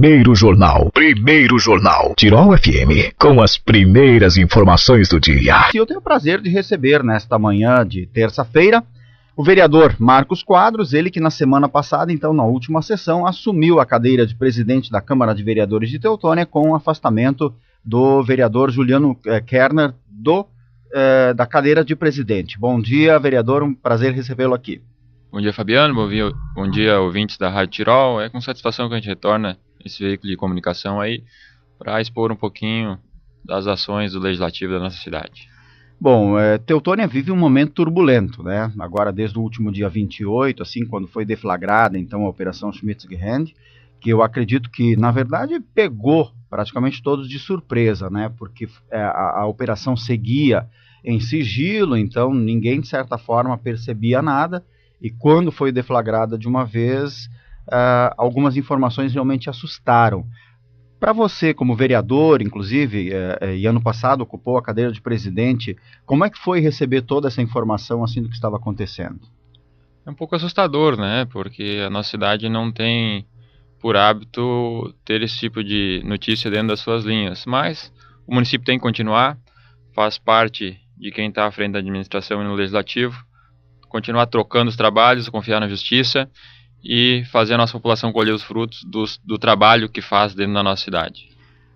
Primeiro Jornal, Tirol FM, com as primeiras informações do dia. Eu tenho o prazer de receber nesta manhã de terça-feira o vereador Marcos Quadros, ele que na semana passada, então na última sessão, assumiu a cadeira de presidente da Câmara de Vereadores de Teutônia com o afastamento do vereador Juliano Kerner da cadeira de presidente. Bom dia, vereador, um prazer recebê-lo aqui. Bom dia, Fabiano, bom dia, ouvintes da Rádio Tirol. É com satisfação que a gente retorna esse veículo de comunicação aí para expor um pouquinho das ações do Legislativo da nossa cidade. Bom, Teutônia vive um momento turbulento, né? Agora, desde o último dia 28, assim, quando foi deflagrada, então, a Operação Schmitzgehand, que eu acredito que, na verdade, pegou praticamente todos de surpresa, né? Porque a operação seguia em sigilo, então ninguém, de certa forma, percebia nada, e quando foi deflagrada de uma vez, algumas informações realmente assustaram. Para você, como vereador, inclusive, e ano passado ocupou a cadeira de presidente, como é que foi receber toda essa informação assim do que estava acontecendo? É um pouco assustador, né? Porque a nossa cidade não tem por hábito ter esse tipo de notícia dentro das suas linhas. Mas o município tem que continuar, faz parte de quem está à frente da administração e no legislativo, continuar trocando os trabalhos, confiar na justiça e fazer a nossa população colher os frutos do trabalho que faz dentro da nossa cidade.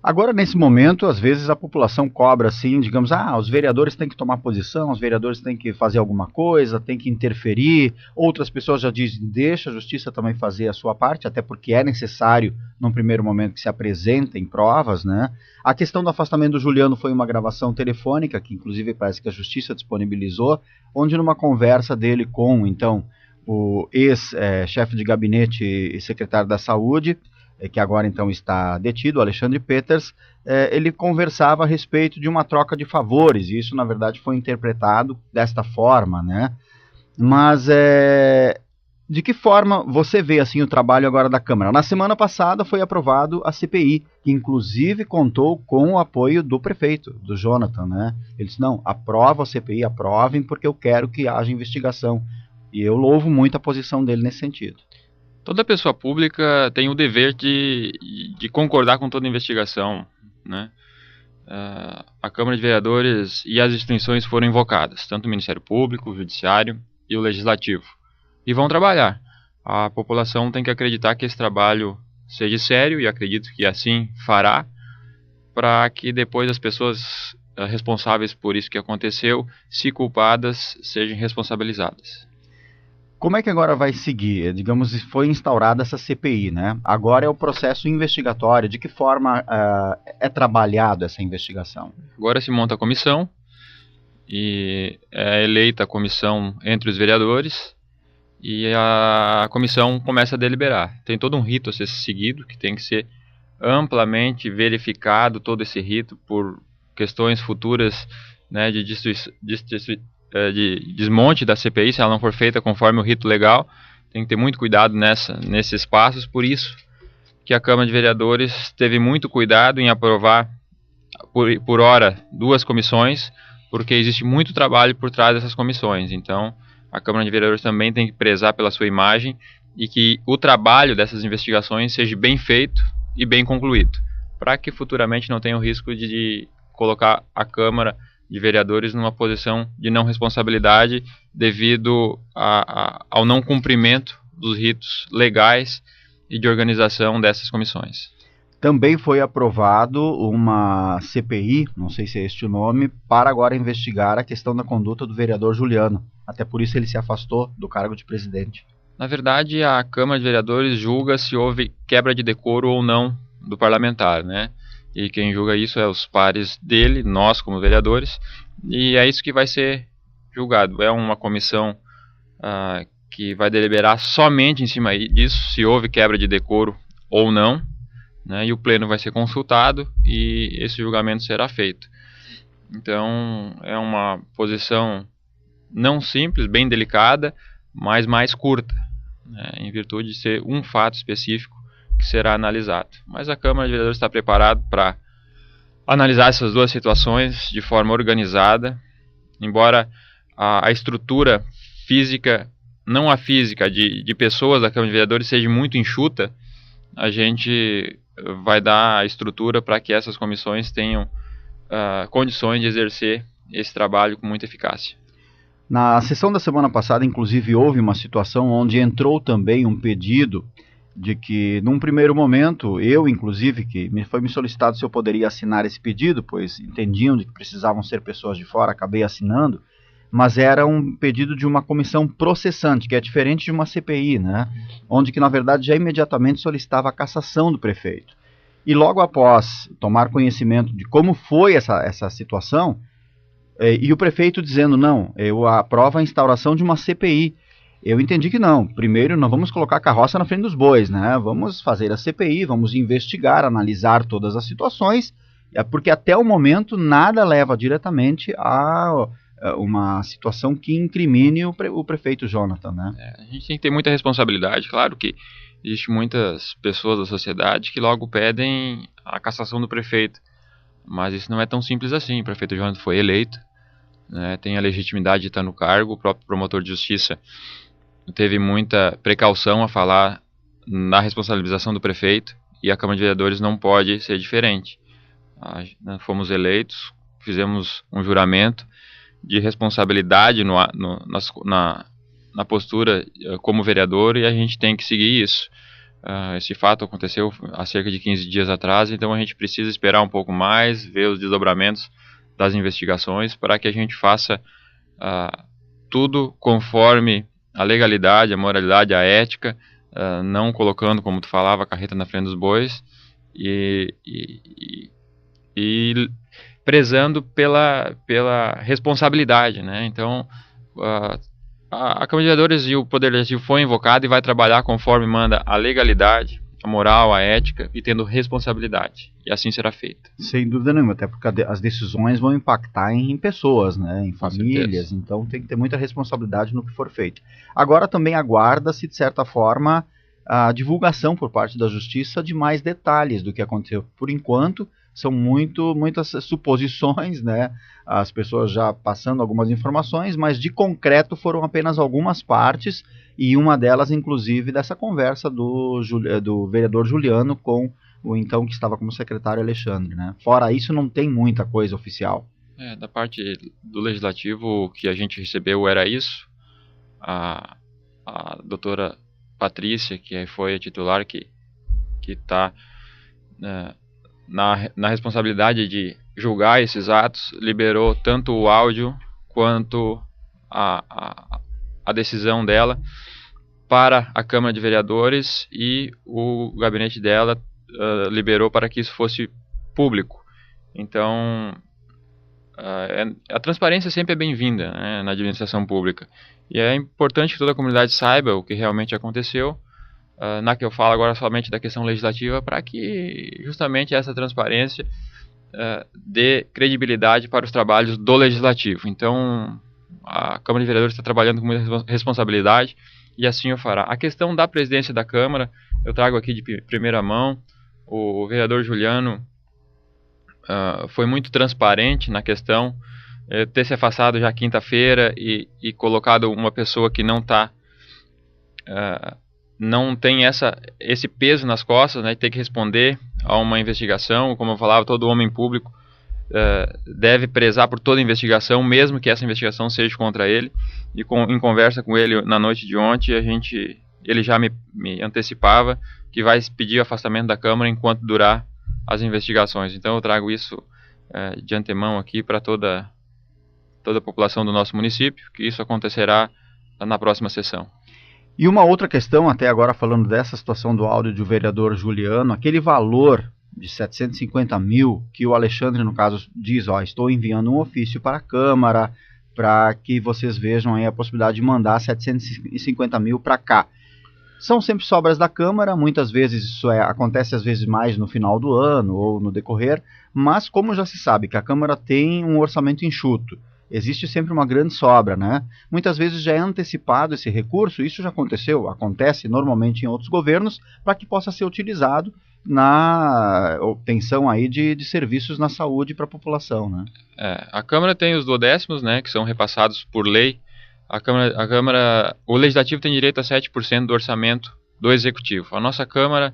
Agora, nesse momento, às vezes a população cobra assim, digamos, os vereadores têm que tomar posição, os vereadores têm que fazer alguma coisa, têm que interferir. Outras pessoas já dizem, deixa a justiça também fazer a sua parte, até porque é necessário, num primeiro momento, que se apresentem provas, né? A questão do afastamento do Juliano foi uma gravação telefônica, que inclusive parece que a justiça disponibilizou, onde numa conversa dele com, então, o ex-chefe de gabinete e secretário da Saúde, que agora então está detido, Alexandre Peters, ele conversava a respeito de uma troca de favores, e isso na verdade foi interpretado desta forma, né? Mas de que forma você vê assim o trabalho agora da Câmara? Na semana passada foi aprovado a CPI, que inclusive contou com o apoio do prefeito, do Jonathan, né? Ele disse, não, aprova a CPI, aprovem, porque eu quero que haja investigação. E eu louvo muito a posição dele nesse sentido. Toda pessoa pública tem o dever de concordar com toda investigação, né? A Câmara de Vereadores e as instituições foram invocadas, tanto o Ministério Público, o Judiciário e o Legislativo. E vão trabalhar. A população tem que acreditar que esse trabalho seja sério, e acredito que assim fará, para que depois as pessoas responsáveis por isso que aconteceu, se culpadas, sejam responsabilizadas. Como é que agora vai seguir? Digamos, foi instaurada essa CPI, né? Agora é o processo investigatório. De que forma é trabalhado essa investigação? Agora se monta a comissão e é eleita a comissão entre os vereadores e a comissão começa a deliberar. Tem todo um rito a ser seguido, que tem que ser amplamente verificado, todo esse rito, por questões futuras, né, de desmonte da CPI, se ela não for feita conforme o rito legal. Tem que ter muito cuidado nesses passos, por isso que a Câmara de Vereadores teve muito cuidado em aprovar, por hora, 2 comissões, porque existe muito trabalho por trás dessas comissões. Então, a Câmara de Vereadores também tem que prezar pela sua imagem e que o trabalho dessas investigações seja bem feito e bem concluído, para que futuramente não tenha o risco de colocar a Câmara de Vereadores numa posição de não responsabilidade devido ao não cumprimento dos ritos legais e de organização dessas comissões. Também foi aprovado uma CPI, não sei se é este o nome, para agora investigar a questão da conduta do vereador Juliano. Até por isso ele se afastou do cargo de presidente. Na verdade, a Câmara de Vereadores julga se houve quebra de decoro ou não do parlamentar, né? E quem julga isso é os pares dele, nós como vereadores, e é isso que vai ser julgado. É uma comissão que vai deliberar somente em cima disso, se houve quebra de decoro ou não, né? E o pleno vai ser consultado e esse julgamento será feito. Então é uma posição não simples, bem delicada, mas mais curta, né? Em virtude de ser um fato específico que será analisado. Mas a Câmara de Vereadores está preparada para analisar essas 2 situações de forma organizada, embora a estrutura física, não a física de pessoas da Câmara de Vereadores seja muito enxuta, a gente vai dar a estrutura para que essas comissões tenham condições de exercer esse trabalho com muita eficácia. Na sessão da semana passada, inclusive, houve uma situação onde entrou também um pedido de que, num primeiro momento, eu, inclusive, que foi me solicitado se eu poderia assinar esse pedido, pois entendiam de que precisavam ser pessoas de fora, acabei assinando, mas era um pedido de uma comissão processante, que é diferente de uma CPI, né? Onde que, na verdade, já imediatamente solicitava a cassação do prefeito. E logo após tomar conhecimento de como foi essa situação, e o prefeito dizendo, não, eu aprovo a instauração de uma CPI, eu entendi que não. Primeiro, não vamos colocar a carroça na frente dos bois, né? Vamos fazer a CPI, vamos investigar, analisar todas as situações, porque até o momento nada leva diretamente a uma situação que incrimine o prefeito Jonathan, né? A gente tem que ter muita responsabilidade. Claro que existem muitas pessoas da sociedade que logo pedem a cassação do prefeito, mas isso não é tão simples assim. O prefeito Jonathan foi eleito, né, tem a legitimidade de estar no cargo. O próprio promotor de justiça teve muita precaução a falar na responsabilização do prefeito, e a Câmara de Vereadores não pode ser diferente. Fomos eleitos, fizemos um juramento de responsabilidade na postura como vereador, e a gente tem que seguir isso. Esse fato aconteceu há cerca de 15 dias atrás, então a gente precisa esperar um pouco mais, ver os desdobramentos das investigações, para que a gente faça tudo conforme a legalidade, a moralidade, a ética, não colocando, como tu falava, a carreta na frente dos bois, e prezando pela responsabilidade, né? Então, a Câmara de Vereadores e o Poder Legislativo foi invocado e vai trabalhar conforme manda a legalidade, a moral, a ética, e tendo responsabilidade. E assim será feito. Sem dúvida nenhuma, até porque as decisões vão impactar em pessoas, né, em famílias, então tem que ter muita responsabilidade no que for feito. Agora também aguarda-se, de certa forma, a divulgação por parte da Justiça de mais detalhes do que aconteceu. Por enquanto, são muitas suposições, né? As pessoas já passando algumas informações, mas de concreto foram apenas algumas partes, e uma delas, inclusive, dessa conversa do vereador Juliano com o então que estava como secretário Alexandre, né? Fora isso, não tem muita coisa oficial. Da parte do Legislativo, o que a gente recebeu era isso. A doutora Patrícia, que foi a titular, que está na responsabilidade de julgar esses atos, liberou tanto o áudio quanto a decisão dela para a Câmara de Vereadores, e o gabinete dela liberou para que isso fosse público. Então, a transparência sempre é bem-vinda, né, na administração pública, e é importante que toda a comunidade saiba o que realmente aconteceu. Na que eu falo agora somente da questão legislativa, para que justamente essa transparência dê credibilidade para os trabalhos do Legislativo. Então, a Câmara de Vereadores está trabalhando com muita responsabilidade, e assim o fará. A questão da presidência da Câmara, eu trago aqui de primeira mão. O vereador Juliano foi muito transparente na questão, ter se afastado já quinta-feira e colocado uma pessoa que não tem esse peso nas costas, né, de ter que responder a uma investigação. Como eu falava, todo homem público deve prezar por toda investigação, mesmo que essa investigação seja contra ele. E em conversa com ele na noite de ontem, ele já me antecipava que vai pedir o afastamento da Câmara enquanto durar as investigações. Então eu trago isso de antemão aqui para toda a população do nosso município, que isso acontecerá na próxima sessão. E uma outra questão, até agora falando dessa situação do áudio do vereador Juliano, aquele valor de 750 mil que o Alexandre, no caso, diz, estou enviando um ofício para a Câmara para que vocês vejam aí a possibilidade de mandar 750 mil para cá. São sempre sobras da Câmara, muitas vezes isso acontece às vezes mais no final do ano ou no decorrer, mas como já se sabe que a Câmara tem um orçamento enxuto, existe sempre uma grande sobra, né? Muitas vezes já é antecipado esse recurso, isso já acontece normalmente em outros governos, para que possa ser utilizado na obtenção aí de serviços na saúde para a população, né? A Câmara tem os duodécimos, né, que são repassados por lei. O Legislativo tem direito a 7% do orçamento do Executivo. A nossa Câmara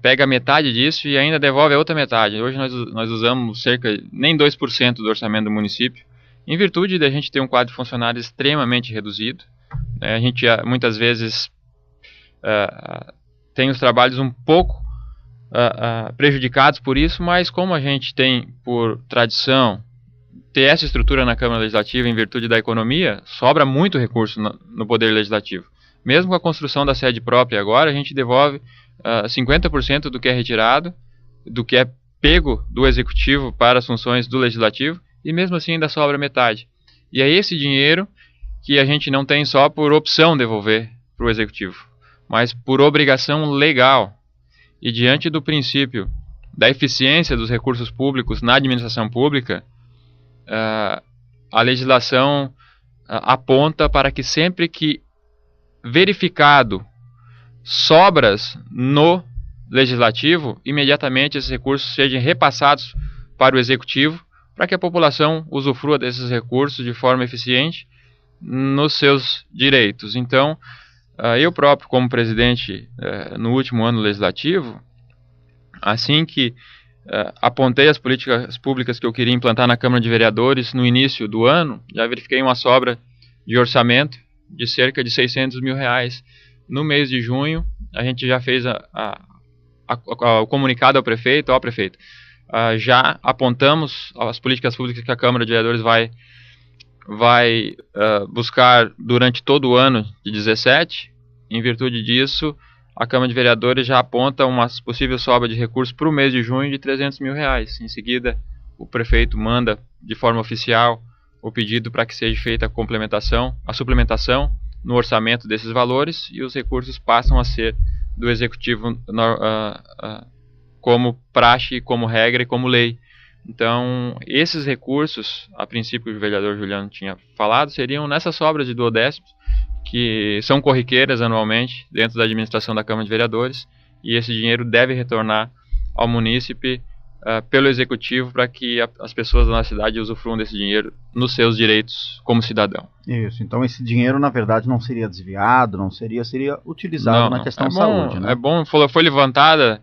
pega metade disso e ainda devolve a outra metade. Hoje nós usamos nem 2% do orçamento do município, em virtude de a gente ter um quadro de funcionários extremamente reduzido. A gente muitas vezes tem os trabalhos um pouco prejudicados por isso, mas como a gente tem, por tradição, ter essa estrutura na Câmara Legislativa em virtude da economia, sobra muito recurso no Poder Legislativo. Mesmo com a construção da sede própria agora, a gente devolve 50% do que é retirado, do que é pego do Executivo para as funções do Legislativo, e mesmo assim ainda sobra metade. E é esse dinheiro que a gente não tem só por opção devolver para o Executivo, mas por obrigação legal. E diante do princípio da eficiência dos recursos públicos na administração pública, a legislação aponta para que sempre que verificado sobras no Legislativo, imediatamente esses recursos sejam repassados para o Executivo, para que a população usufrua desses recursos de forma eficiente nos seus direitos. Então, eu próprio, como presidente no último ano legislativo, assim que apontei as políticas públicas que eu queria implantar na Câmara de Vereadores no início do ano, já verifiquei uma sobra de orçamento de cerca de R$600 mil. No mês de junho, a gente já fez o comunicado ao prefeito, já apontamos as políticas públicas que a Câmara de Vereadores vai buscar durante todo o ano de 17. Em virtude disso, a Câmara de Vereadores já aponta uma possível sobra de recursos para o mês de junho de R$300 mil. Em seguida, o prefeito manda de forma oficial o pedido para que seja feita a suplementação no orçamento desses valores, e os recursos passam a ser do Executivo como praxe, como regra e como lei. Então, esses recursos, a princípio que o vereador Juliano tinha falado, seriam nessas sobras de duodécimos, que são corriqueiras anualmente dentro da administração da Câmara de Vereadores, e esse dinheiro deve retornar ao munícipe pelo Executivo, para que as pessoas da nossa cidade usufruam desse dinheiro nos seus direitos como cidadão. Isso, então esse dinheiro na verdade não seria desviado, seria utilizado na questão saúde, né? É bom, foi levantada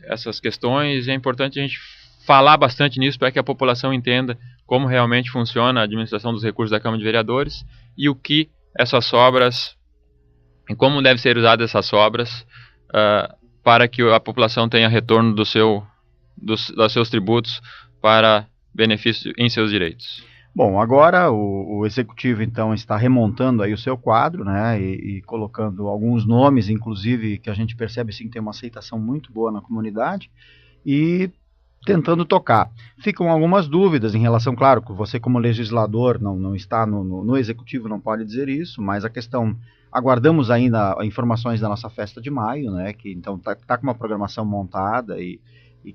essas questões, e é importante a gente falar bastante nisso para que a população entenda como realmente funciona a administração dos recursos da Câmara de Vereadores e o que essas sobras, e como devem ser usadas essas sobras para que a população tenha retorno dos seus tributos para benefício em seus direitos. Bom, agora o Executivo então está remontando aí o seu quadro, né, e colocando alguns nomes, inclusive, que a gente percebe sim que tem uma aceitação muito boa na comunidade, e tentando tocar. Ficam algumas dúvidas em relação, claro, que você como legislador não está no Executivo, não pode dizer isso, mas a questão, aguardamos ainda informações da nossa festa de maio, né, que então está com uma programação montada e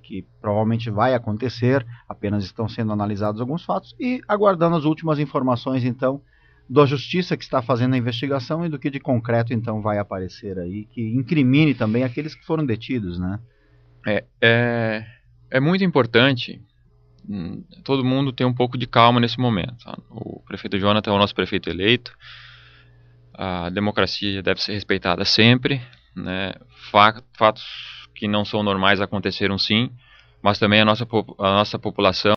que provavelmente vai acontecer, apenas estão sendo analisados alguns fatos, e aguardando as últimas informações então da Justiça, que está fazendo a investigação, e do que de concreto então vai aparecer aí, que incrimine também aqueles que foram detidos, né? É muito importante todo mundo ter um pouco de calma nesse momento. O prefeito Jonathan é o nosso prefeito eleito, a democracia deve ser respeitada sempre, né? Fatos que não são normais aconteceram sim, mas também a nossa população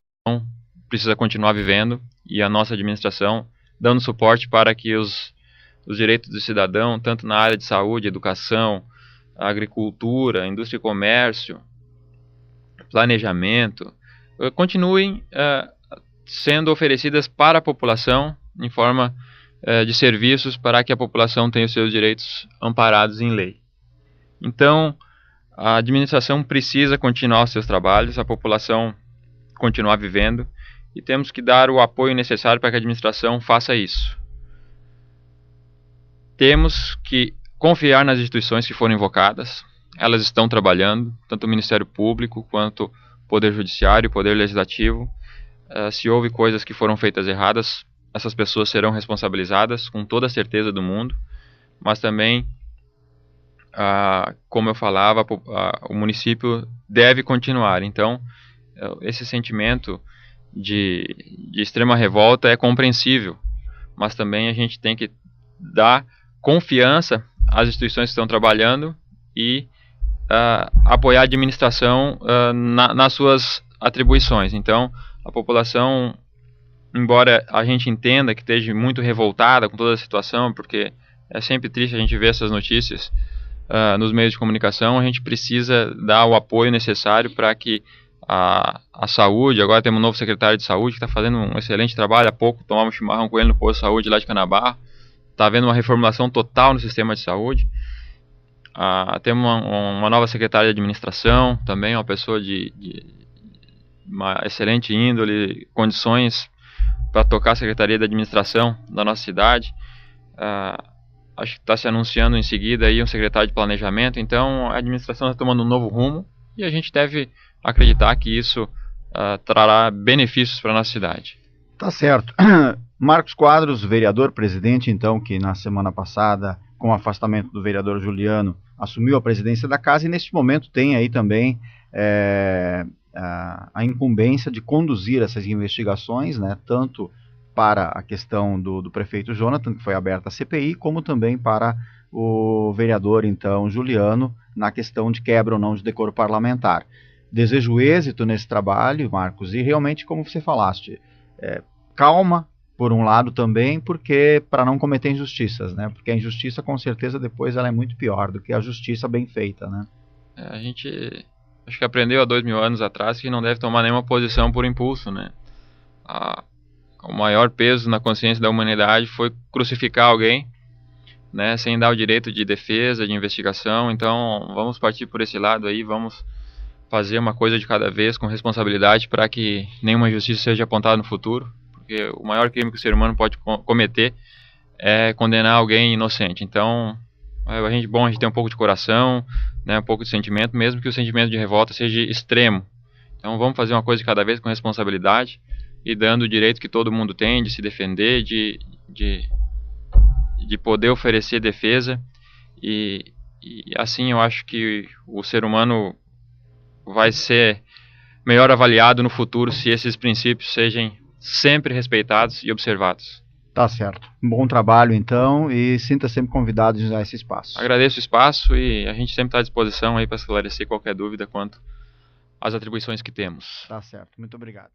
precisa continuar vivendo, e a nossa administração dando suporte para que os direitos do cidadão, tanto na área de saúde, educação, agricultura, indústria e comércio, planejamento, continuem sendo oferecidas para a população em forma de serviços, para que a população tenha os seus direitos amparados em lei. Então, a administração precisa continuar os seus trabalhos, a população continuar vivendo, e temos que dar o apoio necessário para que a administração faça isso. Temos que confiar nas instituições que foram invocadas, elas estão trabalhando, tanto o Ministério Público quanto o Poder Judiciário e o Poder Legislativo. Se houve coisas que foram feitas erradas, essas pessoas serão responsabilizadas com toda a certeza do mundo, mas também, como eu falava, o município deve continuar. Então, esse sentimento de extrema revolta é compreensível, mas também a gente tem que dar confiança as instituições que estão trabalhando e apoiar a administração nas suas atribuições. Então, a população, embora a gente entenda que esteja muito revoltada com toda a situação, porque é sempre triste a gente ver essas notícias nos meios de comunicação, a gente precisa dar o apoio necessário para que a saúde, agora temos um novo secretário de saúde que está fazendo um excelente trabalho. Há pouco tomamos chimarrão com ele no posto de saúde lá de Canabarro. Está havendo uma reformulação total no sistema de saúde. Temos uma nova secretária de administração, também uma pessoa de uma excelente índole, condições para tocar a secretaria de administração da nossa cidade. Acho que está se anunciando em seguida aí um secretário de planejamento. Então a administração está tomando um novo rumo e a gente deve acreditar que isso trará benefícios para a nossa cidade. Tá certo. Marcos Quadros, vereador, presidente, então, que na semana passada, com o afastamento do vereador Juliano, assumiu a presidência da casa e neste momento tem aí também a incumbência de conduzir essas investigações, né, tanto para a questão do prefeito Jonathan, que foi aberta a CPI, como também para o vereador, então, Juliano, na questão de quebra ou não de decoro parlamentar. Desejo êxito nesse trabalho, Marcos, e realmente, como você falaste, calma, por um lado também, porque para não cometer injustiças, né? Porque a injustiça, com certeza, depois ela é muito pior do que a justiça bem feita, né? A gente acho que aprendeu há 2000 anos atrás que não deve tomar nenhuma posição por impulso, né? O maior peso na consciência da humanidade foi crucificar alguém, né? Sem dar o direito de defesa, de investigação. Então, vamos partir por esse lado aí, vamos fazer uma coisa de cada vez com responsabilidade para que nenhuma injustiça seja apontada no futuro, porque o maior crime que o ser humano pode cometer é condenar alguém inocente. Então, a gente tem um pouco de coração, né, um pouco de sentimento, mesmo que o sentimento de revolta seja extremo. Então, vamos fazer uma coisa de cada vez com responsabilidade e dando o direito que todo mundo tem de se defender, de poder oferecer defesa e assim eu acho que o ser humano vai ser melhor avaliado no futuro se esses princípios sejam sempre respeitados e observados. Tá certo. Um bom trabalho, então, e sinta sempre convidado a usar esse espaço. Agradeço o espaço e a gente sempre está à disposição aí para esclarecer qualquer dúvida quanto às atribuições que temos. Tá certo. Muito obrigado.